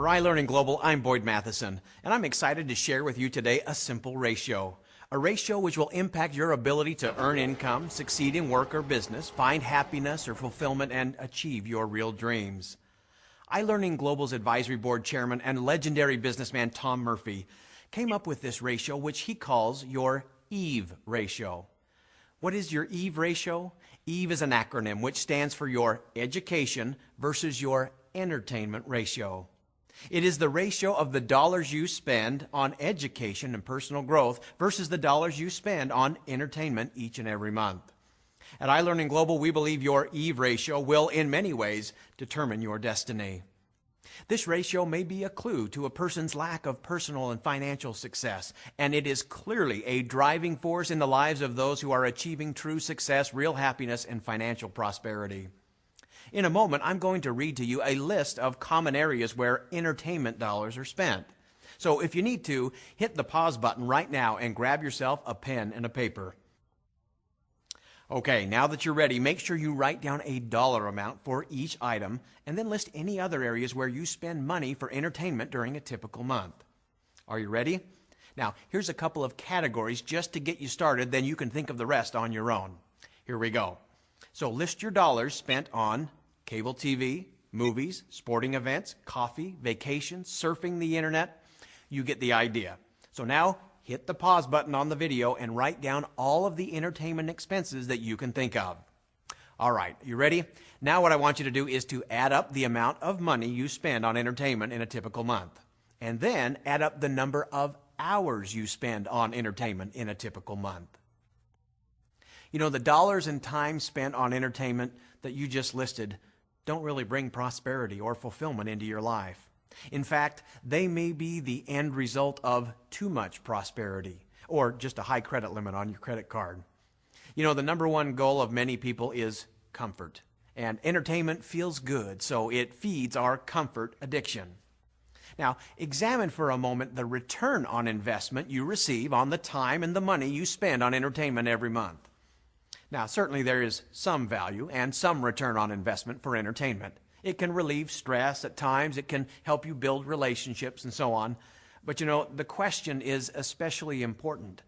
For iLearning Global, I'm Boyd Matheson, and I'm excited to share with you today a simple ratio. A ratio which will impact your ability to earn income, succeed in work or business, find happiness or fulfillment, and achieve your real dreams. iLearning Global's advisory board chairman and legendary businessman Tom Murphy came up with this ratio which he calls your EVE ratio. What is your EVE ratio? EVE is an acronym which stands for your education versus your entertainment ratio. It is the ratio of the dollars you spend on education and personal growth versus the dollars you spend on entertainment each and every month. At iLearning Global, we believe your EVE ratio will, in many ways, determine your destiny. This ratio may be a clue to a person's lack of personal and financial success, and it is clearly a driving force in the lives of those who are achieving true success, real happiness, and financial prosperity. In a moment, I'm going to read to you a list of common areas where entertainment dollars are spent. So if you need to, hit the pause button right now and grab yourself a pen and a paper. Okay, now that you're ready, make sure you write down a dollar amount for each item and then list any other areas where you spend money for entertainment during a typical month. Are you ready? Now, here's a couple of categories just to get you started, then you can think of the rest on your own. Here we go. So list your dollars spent on cable TV, movies, sporting events, coffee, vacations, surfing the internet. You get the idea. So now hit the pause button on the video and write down all of the entertainment expenses that you can think of. All right, you ready? Now what I want you to do is to add up the amount of money you spend on entertainment in a typical month. And then add up the number of hours you spend on entertainment in a typical month. You know, the dollars and time spent on entertainment that you just listed don't really bring prosperity or fulfillment into your life. In fact, they may be the end result of too much prosperity or just a high credit limit on your credit card. You know, the number one goal of many people is comfort, and entertainment feels good, so it feeds our comfort addiction. Now, examine for a moment the return on investment you receive on the time and the money you spend on entertainment every month. Now, certainly there is some value and some return on investment for entertainment. It can relieve stress at times, it can help you build relationships and so on. But you know, the question is especially important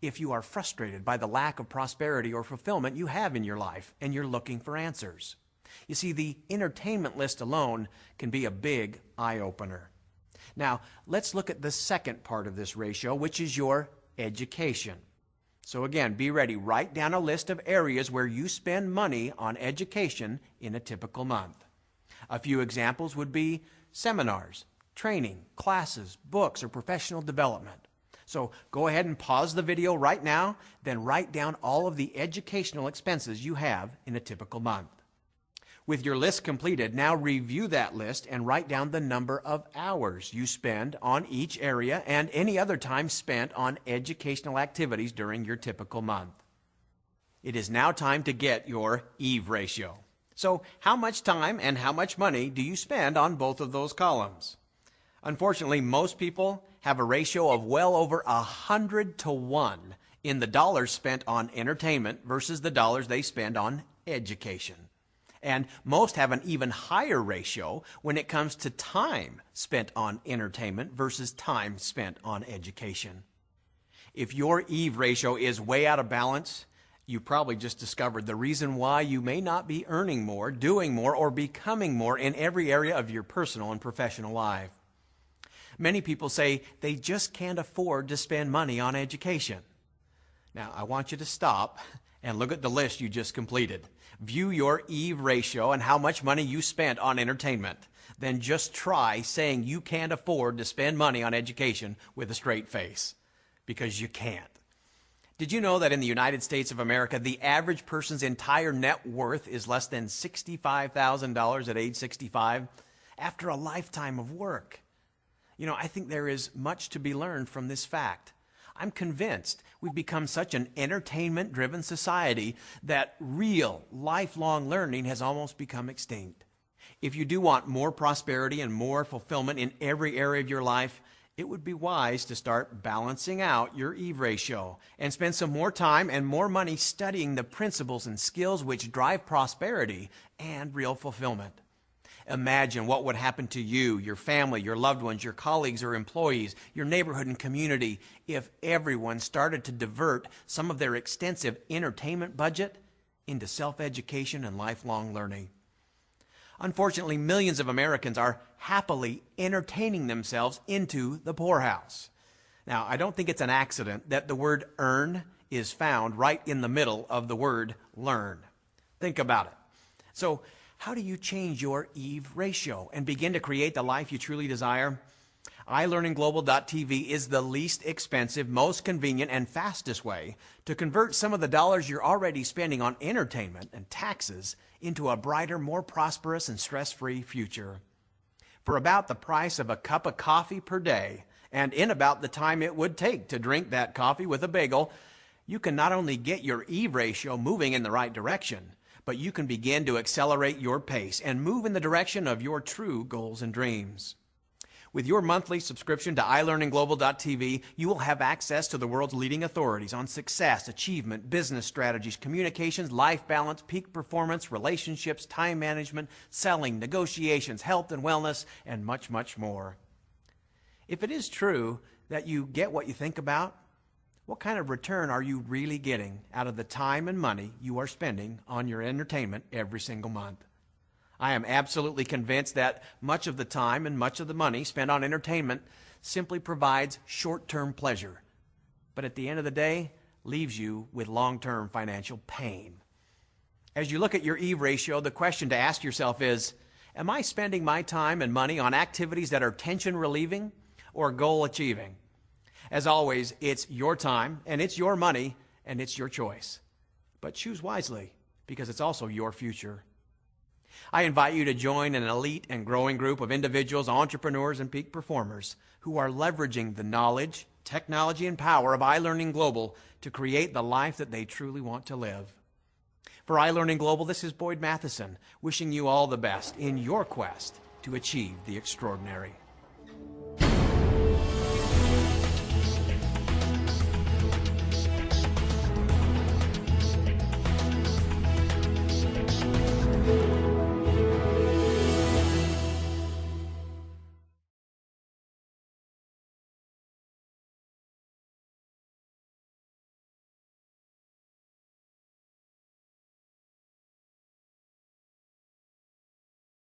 if you are frustrated by the lack of prosperity or fulfillment you have in your life and you're looking for answers. You see, the entertainment list alone can be a big eye-opener. Now, let's look at the second part of this ratio, which is your education. So again, be ready. Write down a list of areas where you spend money on education in a typical month. A few examples would be seminars, training, classes, books, or professional development. So go ahead and pause the video right now, then write down all of the educational expenses you have in a typical month. With your list completed, now review that list and write down the number of hours you spend on each area and any other time spent on educational activities during your typical month. It is now time to get your EVE ratio. So how much time and how much money do you spend on both of those columns? Unfortunately, most people have a ratio of well over 100 to 1 in the dollars spent on entertainment versus the dollars they spend on education. And most have an even higher ratio when it comes to time spent on entertainment versus time spent on education. If your EVE ratio is way out of balance, you probably just discovered the reason why you may not be earning more, doing more, or becoming more in every area of your personal and professional life. Many people say they just can't afford to spend money on education. Now, I want you to stop and look at the list you just completed. View your EVE ratio and how much money you spent on entertainment. Then just try saying you can't afford to spend money on education with a straight face, because you can't. Did you know that in the United States of America, the average person's entire net worth is less than $65,000 at age 65 after a lifetime of work? You know, I think there is much to be learned from this fact. I'm convinced we've become such an entertainment-driven society that real, lifelong learning has almost become extinct. If you do want more prosperity and more fulfillment in every area of your life, it would be wise to start balancing out your EVE ratio and spend some more time and more money studying the principles and skills which drive prosperity and real fulfillment. Imagine what would happen to you, your family, your loved ones, your colleagues or employees, your neighborhood and community if everyone started to divert some of their extensive entertainment budget into self-education and lifelong learning. Unfortunately, millions of Americans are happily entertaining themselves into the poorhouse. Now, I don't think it's an accident that the word earn is found right in the middle of the word learn. Think about it. So, how do you change your Eve ratio and begin to create the life you truly desire? iLearningGlobal.tv is the least expensive, most convenient, and fastest way to convert some of the dollars you're already spending on entertainment and taxes into a brighter, more prosperous, and stress-free future. For about the price of a cup of coffee per day, and in about the time it would take to drink that coffee with a bagel, you can not only get your Eve ratio moving in the right direction, but you can begin to accelerate your pace and move in the direction of your true goals and dreams. With your monthly subscription to iLearningGlobal.tv, you will have access to the world's leading authorities on success, achievement, business strategies, communications, life balance, peak performance, relationships, time management, selling, negotiations, health and wellness, and much, much more. If it is true that you get what you think about, what kind of return are you really getting out of the time and money you are spending on your entertainment every single month? I am absolutely convinced that much of the time and much of the money spent on entertainment simply provides short-term pleasure, but at the end of the day, leaves you with long-term financial pain. As you look at your Eve ratio, the question to ask yourself is, am I spending my time and money on activities that are tension-relieving or goal-achieving? As always, it's your time, and it's your money, and it's your choice. But choose wisely, because it's also your future. I invite you to join an elite and growing group of individuals, entrepreneurs, and peak performers who are leveraging the knowledge, technology, and power of iLearning Global to create the life that they truly want to live. For iLearning Global, this is Boyd Matheson, wishing you all the best in your quest to achieve the extraordinary.